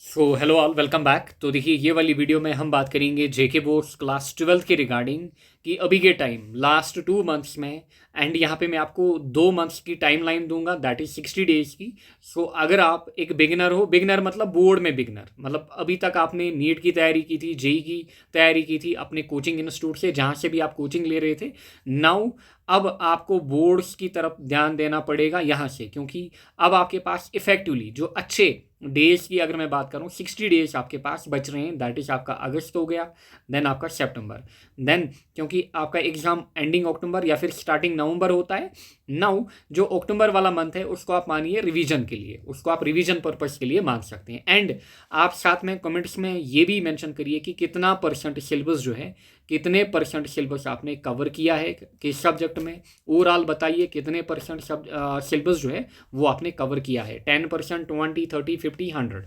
So hello all, welcome back. तो देखिए, ये वाली वीडियो में हम बात करेंगे जेके बोर्ड्स क्लास 12th के रिगार्डिंग कि अभी के टाइम लास्ट 2 मंथ्स में, एंड यहाँ पे मैं आपको 2 मंथ्स की टाइम लाइन दूंगा, दैट इज 60 डेज की। सो अगर आप एक बिगिनर हो, बिगिनर मतलब बोर्ड में बिगिनर, मतलब अभी तक आपने नीट की तैयारी की थी, जेई की तैयारी की थी अपने कोचिंग इंस्टीट्यूट से, जहाँ से भी आप कोचिंग ले रहे थे। नाउ अब आपको बोर्ड्स की तरफ ध्यान देना पड़ेगा यहाँ से, क्योंकि अब आपके पास इफेक्टिवली जो अच्छे डेज की अगर मैं बात करूँ, 60 डेज आपके पास बच रहे हैं। दैट इज आपका अगस्त हो गया, देन आपका सितंबर, देन क्योंकि आपका एग्जाम एंडिंग अक्टूबर या फिर स्टार्टिंग नवंबर होता है। नाउ जो अक्टूबर वाला मंथ है उसको आप मानिए रिवीजन के लिए, उसको आप रिवीजन पर्पस के लिए मान सकते हैं। एंड आप साथ में कमेंट्स में ये भी मेंशन करिए कि कितना परसेंट सिलेबस जो है, कितने परसेंट सिलेबस आपने कवर किया है किस सब्जेक्ट में। ओवरऑल बताइए कितने परसेंट सिलेबस जो है वो आपने कवर किया है, 10%, 20, 30, 50, 100।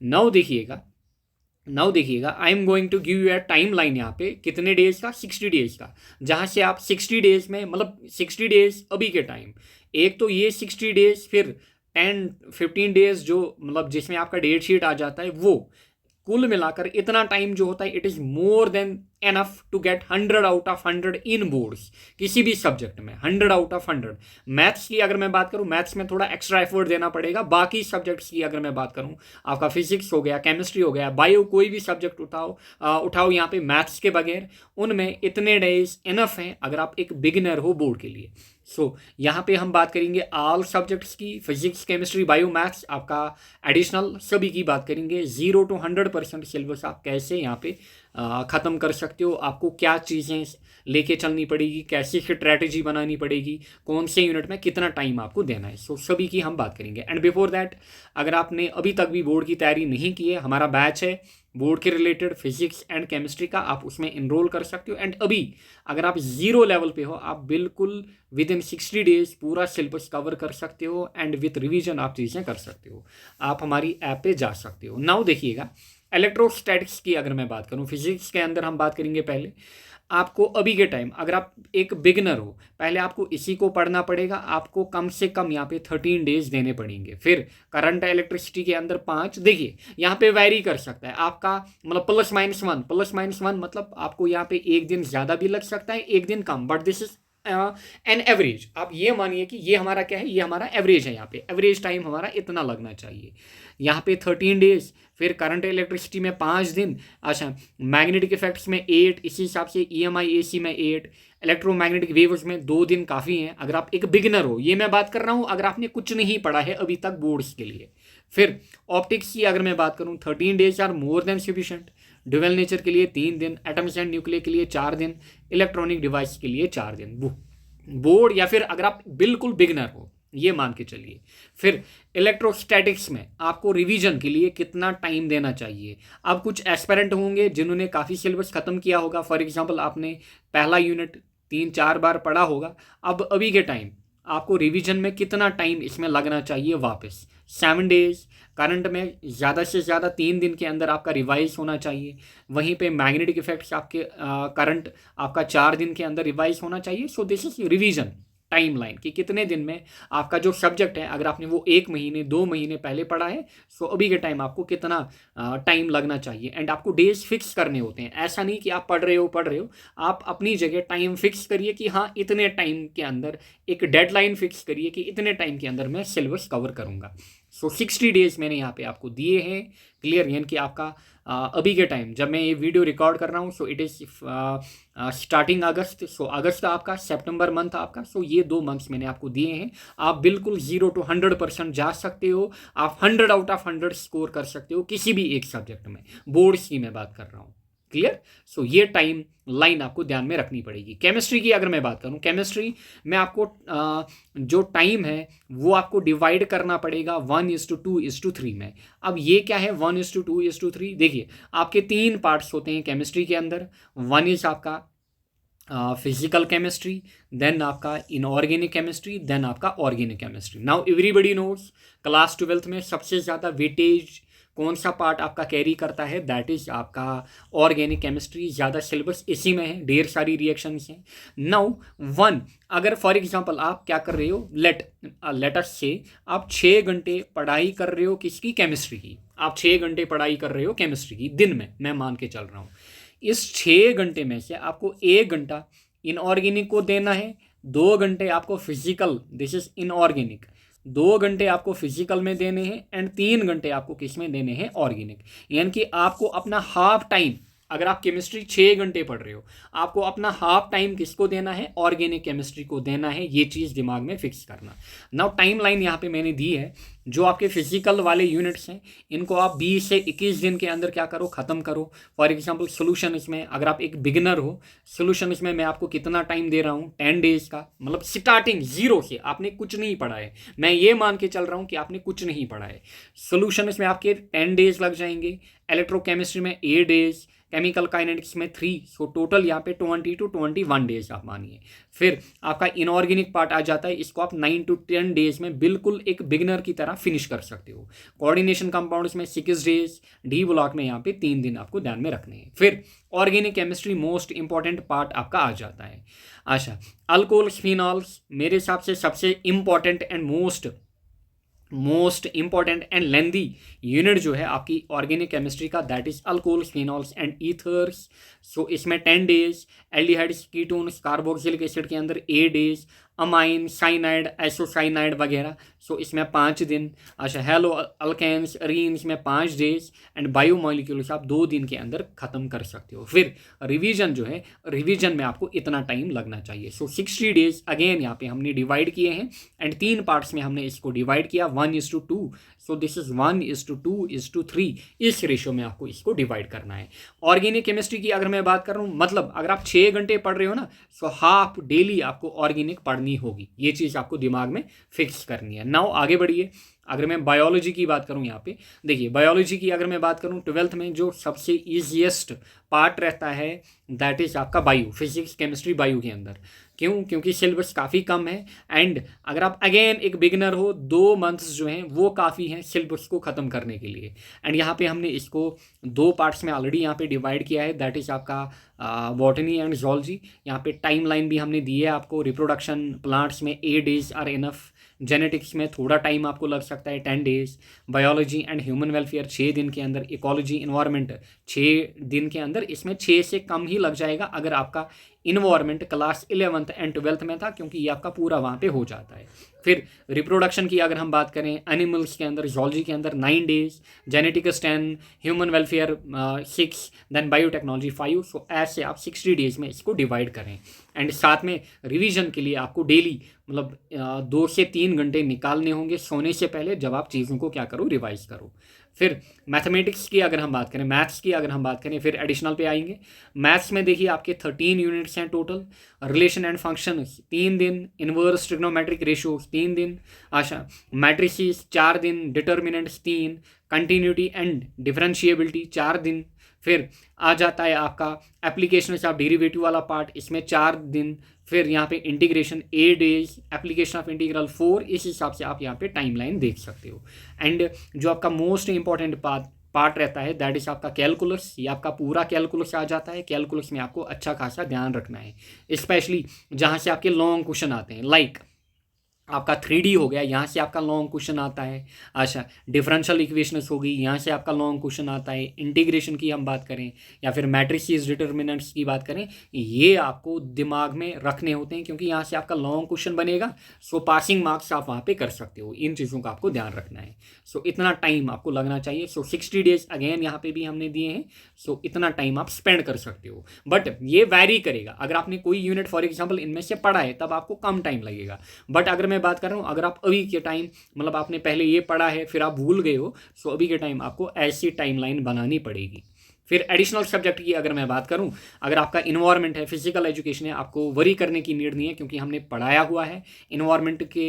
नाउ देखिएगा, I am going to give you a timeline यहाँ पे कितने डेज का, 60 डेज का, जहाँ से आप 60 डेज में, मतलब 60 डेज अभी के टाइम, एक तो ये 60 डेज, फिर 10-15 डेज जो मतलब जिसमें आपका डेट शीट आ जाता है, वो कुल मिलाकर इतना टाइम जो होता है, it is more than enough to get 100 out of 100 in boards, किसी भी सब्जेक्ट में 100 आउट ऑफ 100। मैथ्स की अगर मैं बात करूं, मैथ्स में थोड़ा एक्स्ट्रा एफर्ट देना पड़ेगा। बाकी सब्जेक्ट्स की अगर मैं बात करूं, आपका फिजिक्स हो गया, केमिस्ट्री हो गया, बायो, कोई भी सब्जेक्ट उठाओ यहाँ पे मैथ्स के बगैर, उनमें इतने डेज इनफ हैं अगर आप एक बिगिनर हो बोर्ड के लिए। यहाँ पे हम बात करेंगे ऑल सब्जेक्ट्स की, फिजिक्स, केमिस्ट्री, बायो, मैथ्स, आपका एडिशनल सभी की बात करेंगे। 0 to 100% सिलेबस आप कैसे यहाँ पे ख़त्म कर सकते हो, आपको क्या चीज़ें लेके चलनी पड़ेगी, कैसी स्ट्रैटेजी बनानी पड़ेगी, कौन से यूनिट में कितना टाइम आपको देना है, सभी की हम बात करेंगे। एंड बिफोर दैट, अगर आपने अभी तक भी बोर्ड की तैयारी नहीं की है, हमारा बैच है बोर्ड के रिलेटेड फिजिक्स एंड केमिस्ट्री का, आप उसमें इनरोल कर सकते हो। एंड अभी अगर आप जीरो लेवल पे हो, आप बिल्कुल विद इन 60 डेज पूरा सिलेबस कवर कर सकते हो, एंड विथ रिवीजन आप चीज़ें कर सकते हो। आप हमारी ऐप पे जा सकते हो। नाउ देखिएगा, इलेक्ट्रोस्टैटिक्स की अगर मैं बात करूं, फिजिक्स के अंदर हम बात करेंगे। पहले आपको अभी के टाइम, अगर आप एक बिगिनर हो, पहले आपको इसी को पढ़ना पड़ेगा। आपको कम से कम यहाँ पे 13 डेज देने पड़ेंगे। फिर करंट इलेक्ट्रिसिटी के अंदर 5, देखिए यहाँ पे वैरी कर सकता है आपका, मतलब +-1 मतलब आपको यहाँ पे एक दिन ज़्यादा भी लग सकता है, एक दिन कम, but this is an average. आप ये मानिए कि ये हमारा क्या है, ये हमारा एवरेज है। यहाँ पे एवरेज टाइम हमारा इतना लगना चाहिए। यहाँ पे 13 डेज, फिर करंट इलेक्ट्रिसिटी में 5 दिन, अच्छा मैग्नेटिक इफेक्ट्स में 8, इसी हिसाब से EMI AC में 8, इलेक्ट्रोमैग्नेटिक वेव्स में 2 दिन काफ़ी हैं अगर आप एक बिगिनर हो। ये मैं बात कर रहा हूँ अगर आपने कुछ नहीं पढ़ा है अभी तक बोर्ड्स के लिए। फिर ऑप्टिक्स की अगर मैं बात करूँ, 13 days are more than sufficient. Dual nature के लिए 3 दिन, एटम्स एंड न्यूक्लियर के लिए 4 दिन, इलेक्ट्रॉनिक डिवाइस के लिए 4 दिन। बोर्ड या फिर अगर आप बिल्कुल बिगनर हो, ये मान के चलिए। फिर इलेक्ट्रोस्टैटिक्स में आपको रिवीजन के लिए कितना टाइम देना चाहिए। अब कुछ एस्पिरेंट होंगे जिन्होंने काफ़ी सिलेबस ख़त्म किया होगा, फॉर एग्जांपल आपने पहला यूनिट 3-4 बार पढ़ा होगा। अब अभी के टाइम आपको रिवीजन में कितना टाइम इसमें लगना चाहिए, वापस 7 डेज। करंट में ज़्यादा से ज़्यादा 3 दिन के अंदर आपका रिवाइज होना चाहिए। वहीं पे मैग्नेटिक इफेक्ट्स आपके करंट आपका 4 दिन के अंदर रिवाइज होना चाहिए। So this is revision time line कि कितने दिन में आपका जो सब्जेक्ट है, अगर आपने वो 1 महीने 2 महीने पहले पढ़ा है, सो अभी के टाइम आपको कितना टाइम लगना चाहिए। एंड आपको डेज फिक्स करने होते हैं। ऐसा नहीं कि आप पढ़ रहे हो, आप अपनी जगह टाइम फिक्स करिए कि हाँ इतने टाइम के अंदर, एक डेडलाइन फिक्स करिए कि इतने टाइम के अंदर मैं सिलेबस कवर करूँगा। 60 डेज मैंने यहाँ पे आपको दिए हैं क्लियर, यानी कि आपका अभी के टाइम जब मैं ये वीडियो रिकॉर्ड कर रहा हूँ, सो इट इज़ स्टार्टिंग अगस्त। सो अगस्त आपका, सितंबर मंथ आपका, सो ये 2 मंथ्स मैंने आपको दिए हैं। आप बिल्कुल 0 to 100% जा सकते हो। आप 100 आउट ऑफ 100 स्कोर कर सकते हो किसी भी एक सब्जेक्ट में, बोर्ड्स की मैं बात कर रहा हूँ। क्लियर। सो ये टाइम लाइन आपको ध्यान में रखनी पड़ेगी। केमिस्ट्री की अगर मैं बात करूं, केमिस्ट्री में आपको जो टाइम है वो आपको डिवाइड करना पड़ेगा 1:2:3 में। अब ये क्या है 1:2:3? देखिए आपके 3 पार्ट्स होते हैं केमिस्ट्री के अंदर। वन इज आपका फिजिकल केमिस्ट्री, देन आपका इनऑर्गेनिक केमिस्ट्री, देन आपका organic chemistry. Now everybody notes class 12th में सबसे ज़्यादा वेटेज कौन सा पार्ट आपका कैरी करता है, दैट इज आपका ऑर्गेनिक केमिस्ट्री। ज़्यादा सिलेबस इसी में है, ढेर सारी रिएक्शंस हैं। नाउ वन, अगर फॉर एग्जांपल आप क्या कर रहे हो, लेट अस से आप 6 घंटे पढ़ाई कर रहे हो किसकी, केमिस्ट्री की। आप 6 घंटे पढ़ाई कर रहे हो केमिस्ट्री की दिन में, मैं मान के चल रहा हूँ। इस 6 घंटे में से आपको 1 घंटा इनऑर्गेनिक को देना है, 2 घंटे आपको फिजिकल, दिस इज इनऑर्गेनिक, 2 घंटे आपको फिजिकल में देने हैं एंड 3 घंटे आपको किस में देने हैं, ऑर्गेनिक। यानी कि आपको अपना हाफ टाइम, अगर आप केमिस्ट्री 6 घंटे पढ़ रहे हो, आपको अपना हाफ टाइम किसको देना है, ऑर्गेनिक केमिस्ट्री को देना है। ये चीज़ दिमाग में फिक्स करना। नाउ टाइम लाइन यहाँ पे मैंने दी है, जो आपके फिजिकल वाले यूनिट्स हैं इनको आप 20 से 21 दिन के अंदर क्या करो, ख़त्म करो। फॉर एग्जांपल सोल्यूशन, इसमें अगर आप एक बिगिनर हो, सोल्यूशन इसमें मैं आपको कितना टाइम दे रहा हूँ, 10 डेज़ का। मतलब स्टार्टिंग जीरो से आपने कुछ नहीं पढ़ा है, मैं ये मान के चल रहा हूँ कि आपने कुछ नहीं पढ़ा है। सोल्यूशन इसमें आपके 10 डेज़ लग जाएंगे, इलेक्ट्रोकेमिस्ट्री में 8 डेज़, केमिकल काइनेटिक्स में 3, सो टोटल यहाँ पे 20 to 21 डेज आप मानिए। फिर आपका इनऑर्गेनिक पार्ट आ जाता है, इसको आप 9 to 10 डेज में बिल्कुल एक बिगिनर की तरह फिनिश कर सकते हो। कोऑर्डिनेशन कंपाउंड्स में 6 डेज, डी ब्लॉक में यहाँ पे 3 दिन आपको ध्यान में रखने हैं। फिर organic chemistry most important part आपका आ जाता है। अच्छा, अल्कोहल्स फिनॉल्स मेरे हिसाब से सबसे important and most important and lengthy unit जो है आपकी ऑर्गेनिक केमिस्ट्री का, that is alcohols phenols and ethers. So इसमें 10 days, aldehydes ketones carboxylic acid के अंदर 8 डेज, अमाइन, साइनाइड, एसोसाइनाइड वगैरह, सो इसमें 5 दिन। अच्छा, हेलो अल्केन्स, अरीन्स में 5 डेज एंड बायोमोलिक्यूल्स आप 2 दिन के अंदर ख़त्म कर सकते हो। फिर रिवीजन जो है, रिवीजन में आपको इतना टाइम लगना चाहिए। सो 60 डेज अगेन यहाँ पे हमने डिवाइड किए हैं एंड 3 पार्ट्स में हमने इसको डिवाइड किया, 1:2। सो दिस इज 1:2:3, इस रेशो में आपको इसको डिवाइड करना है। ऑर्गेनिक केमिस्ट्री की अगर मैं बात कर रहा हूँ, मतलब अगर आप 6 घंटे पढ़ रहे हो ना, सो हाफ डेली आपको ऑर्गेनिक पढ़नी होगी। ये चीज़ आपको दिमाग में फिक्स करनी है। नाउ आगे बढ़िए, अगर मैं बायोलॉजी की बात करूं, यहाँ पे देखिए, बायोलॉजी की अगर मैं बात करूं, 12th में जो सबसे ईजीएस्ट पार्ट रहता है दैट इज आपका बायो, फिजिक्स केमिस्ट्री बायो के अंदर। क्यों? क्योंकि सिलेबस काफ़ी कम है एंड अगर आप अगेन एक बिगिनर हो, 2 मंथ्स जो हैं वो काफ़ी हैं सिलेबस को ख़त्म करने के लिए। एंड यहाँ पे हमने इसको 2 पार्ट्स में ऑलरेडी यहाँ पे डिवाइड किया है, दैट इज़ आपका बॉटनी एंड जूलॉजी। यहाँ पे टाइम लाइन भी हमने दी है आपको, रिप्रोडक्शन प्लांट्स में 8 डेज आर इनफ, जेनेटिक्स में थोड़ा टाइम आपको लग सकता है 10 days, biology and human welfare 6 दिन के अंदर, इकोलॉजी इन्वायरमेंट 6 दिन के अंदर, इसमें 6 से कम ही लग जाएगा अगर आपका environment class 11th and 12th में था, क्योंकि ये आपका पूरा वहाँ पे हो जाता है। फिर रिप्रोडक्शन की अगर हम बात करें, एनिमल्स के अंदर, जूलॉजी के अंदर 9 days, genetics 10, human welfare 6, then biotechnology 5। So ऐसे आप 60 डेज में इसको डिवाइड करें एंड साथ में रिवीजन के लिए आपको डेली मतलब 2 से 3 घंटे निकालने होंगे सोने से पहले, जब आप चीज़ों को क्या करो, रिवाइज करो। फिर मैथमेटिक्स की अगर हम बात करें, मैथ्स की अगर हम बात करें, फिर एडिशनल पे आएंगे। मैथ्स में देखिए आपके 13 यूनिट्स हैं टोटल, रिलेशन एंड फंक्शन 3 दिन, इनवर्स ट्रिग्नोमेट्रिक रेशियो 3 दिन, अच्छा मैट्रिसेस 4 दिन, डिटर्मिनेंट्स 3, कंटिन्यूटी एंड डिफरेंशिएबिलिटी 4 दिन। फिर आ जाता है आपका एप्लीकेशन ऑफ डेरिवेटिव वाला पार्ट, इसमें 4 दिन। फिर यहाँ पे integration 8 days, application of integral 4। इस हिसाब से आप यहाँ पे टाइमलाइन देख सकते हो। एंड जो आपका मोस्ट इंपॉर्टेंट पार्ट रहता है दैट इज आपका कैलकुलस। ये आपका पूरा कैलकुलस आ जाता है। कैलकुलस में आपको अच्छा खासा ध्यान रखना है, स्पेशली जहाँ से आपके लॉन्ग क्वेश्चन आते हैं, लाइक आपका 3D हो गया, यहाँ से आपका लॉन्ग क्वेश्चन आता है। अच्छा, डिफरेंशियल इक्वेशंस होगी, यहाँ से आपका लॉन्ग क्वेश्चन आता है। इंटीग्रेशन की हम बात करें या फिर मैट्रिसेस डिटर्मिनेंट्स की बात करें, ये आपको दिमाग में रखने होते हैं, क्योंकि यहाँ से आपका लॉन्ग क्वेश्चन बनेगा। सो पासिंग मार्क्स आप वहाँ पे कर सकते हो। इन चीज़ों का आपको ध्यान रखना है। सो इतना टाइम आपको लगना चाहिए। सो 60 डेज अगेन यहाँ पे भी हमने दिए हैं। सो इतना टाइम आप स्पेंड कर सकते हो, बट ये वैरी करेगा। अगर आपने कोई यूनिट फॉर एग्जाम्पल इनमें से पढ़ा है तब आपको कम टाइम लगेगा, बट अगर मैं बात कर रहा हूँ अगर आप अभी के टाइम, मतलब आपने पहले ये पढ़ा है फिर आप भूल गए हो, सो अभी के टाइम आपको ऐसी टाइमलाइन बनानी पड़ेगी। फिर एडिशनल सब्जेक्ट की अगर मैं बात करूं, अगर आपका इन्वायरमेंट है, फिजिकल एजुकेशन है, आपको वरी करने की नीड नहीं है, क्योंकि हमने पढ़ाया हुआ है। इन्वायरमेंट के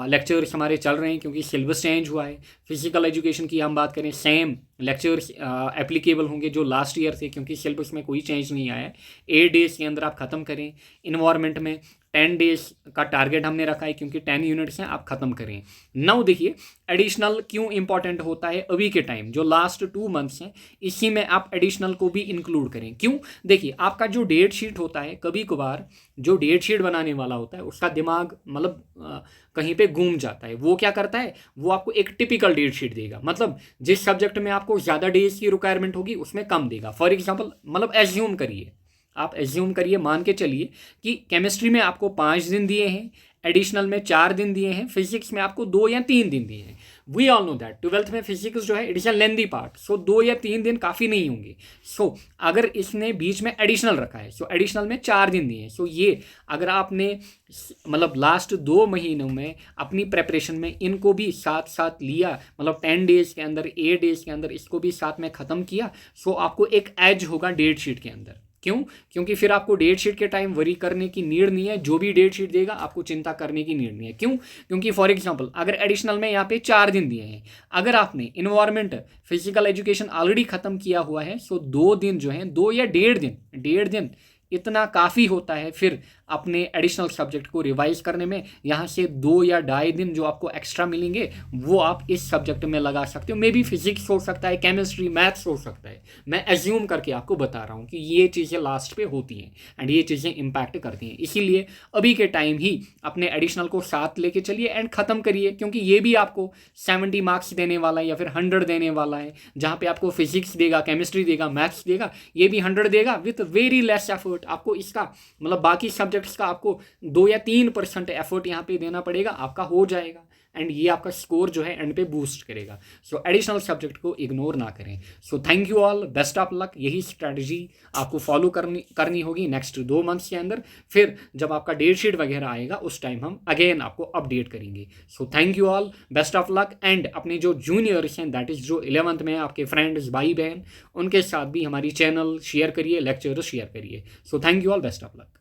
लेक्चर्स हमारे चल रहे हैं क्योंकि सिलेबस चेंज हुआ है। फिजिकल एजुकेशन की हम बात करें, सेम लेक्चर्स एप्लीकेबल होंगे जो लास्ट ईयर थे, क्योंकि सिलेबस में कोई चेंज नहीं आया है। 8 डेज के अंदर आप ख़त्म करें। इन्वायरमेंट में 10 डेज का टारगेट हमने रखा है क्योंकि 10 यूनिट्स हैं, आप खत्म करें। नाउ देखिए एडिशनल क्यों इंपॉर्टेंट होता है अभी के टाइम, जो लास्ट 2 मंथ्स हैं इसी में आप एडिशनल को भी इंक्लूड करें। क्यों? देखिए आपका जो डेट शीट होता है, कभी कभार जो डेट शीट बनाने वाला होता है उसका दिमाग मतलब कहीं पे घूम जाता है। वो क्या करता है, वो आपको एक टिपिकल डेट शीट देगा, मतलब जिस सब्जेक्ट में आपको ज़्यादा डेज की रिक्वायरमेंट होगी उसमें कम देगा। फॉर एग्जाम्पल मतलब एज्यूम करिए, आप एज्यूम करिए, मान के चलिए कि केमिस्ट्री में आपको 5 दिन दिए हैं, एडिशनल में 4 दिन दिए हैं, फिजिक्स में आपको 2 या 3 दिन दिए हैं। We all know that 12th में फिजिक्स जो है it is a lengthy part, so 2 या 3 दिन काफ़ी नहीं होंगे। सो अगर इसने बीच में एडिशनल रखा है, सो एडिशनल में 4 दिन दिए हैं, सो ये अगर आपने मतलब लास्ट 2 महीनों में अपनी प्रेपरेशन में इनको भी साथ साथ लिया, मतलब 10 डेज के अंदर 8 डेज के अंदर इसको भी साथ में ख़त्म किया, सो आपको एक एज होगा डेट शीट के अंदर। क्यों? क्योंकि फिर आपको डेट शीट के टाइम वरी करने की नीड नहीं है, जो भी डेट शीट देगा आपको चिंता करने की नीड नहीं है। क्यों? क्योंकि फॉर एग्जांपल अगर एडिशनल में यहाँ पे 4 दिन दिए हैं, अगर आपने इन्वायरमेंट फिजिकल एजुकेशन ऑलरेडी खत्म किया हुआ है, सो 2 दिन जो है, 2 या 1.5 दिन इतना काफ़ी होता है फिर अपने एडिशनल सब्जेक्ट को रिवाइज करने में। यहाँ से 2 या 2.5 दिन जो आपको एक्स्ट्रा मिलेंगे वो आप इस सब्जेक्ट में लगा सकते हो। मे बी फिजिक्स हो सकता है, केमिस्ट्री, मैथ्स हो सकता है। मैं एज्यूम करके आपको बता रहा हूँ कि ये चीज़ें लास्ट पे होती हैं एंड ये चीज़ें इम्पैक्ट करती हैं। इसीलिए अभी के टाइम ही अपने एडिशनल को साथ लेके चलिए एंड ख़त्म करिए, क्योंकि ये भी आपको 70 मार्क्स देने वाला है या फिर 100 देने वाला है। जहाँ पे आपको फिजिक्स देगा, केमिस्ट्री देगा, मैथ्स देगा, ये भी 100 देगा विथ वेरी लेस एफर्ट। आपको इसका मतलब बाकी सब्जेक्ट्स का आपको 2 या 3% एफर्ट यहाँ पे देना पड़ेगा, आपका हो जाएगा एंड ये आपका स्कोर जो है एंड पे बूस्ट करेगा। सो एडिशनल सब्जेक्ट को इग्नोर ना करें। So thank you all, best of luck. यही स्ट्रैटेजी आपको फॉलो करनी होगी नेक्स्ट 2 मंथ्स के अंदर। फिर जब आपका डेट शीट वगैरह आएगा उस टाइम हम अगेन आपको अपडेट करेंगे। So thank you all, best of luck. And अपने जो जूनियर्स हैं, दैट इज़ जो 11th में आपके फ्रेंड्स, भाई बहन, उनके साथ भी हमारी चैनल शेयर करिए, लेक्चर शेयर करिए। So thank you all, best of luck.